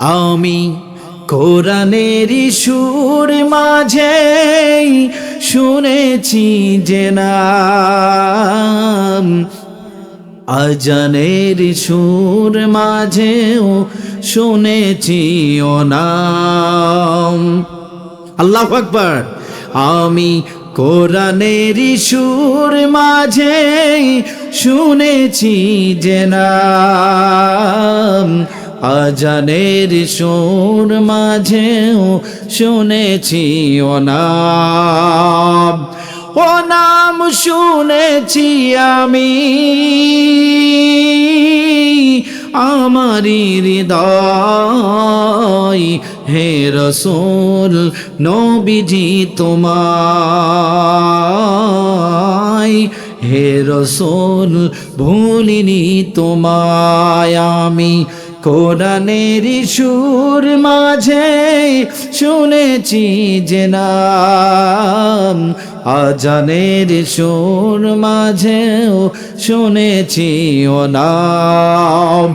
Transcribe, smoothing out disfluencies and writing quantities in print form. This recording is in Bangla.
আমি কোরআনের সুর মাঝে শুনেছি যে নাম, আজানের সুর মাঝেও শুনেছি ও নাম। আল্লাহু আকবার। আমি কোরআনের সুর মাঝে শুনেছি যে নাম, আজানের সুর মাঝেও শুনেছি ও নাম। ও নাম শুনেছি আমি আমারি হৃদয়, হে রসূল নবীজি তোমায়, হে রসূল ভুলিনি তোমায়। আমি কোরআনের সুর মাঝে শুনেছি যে নাম, আজানের সুর মাঝেও শুনেছি ও নাম।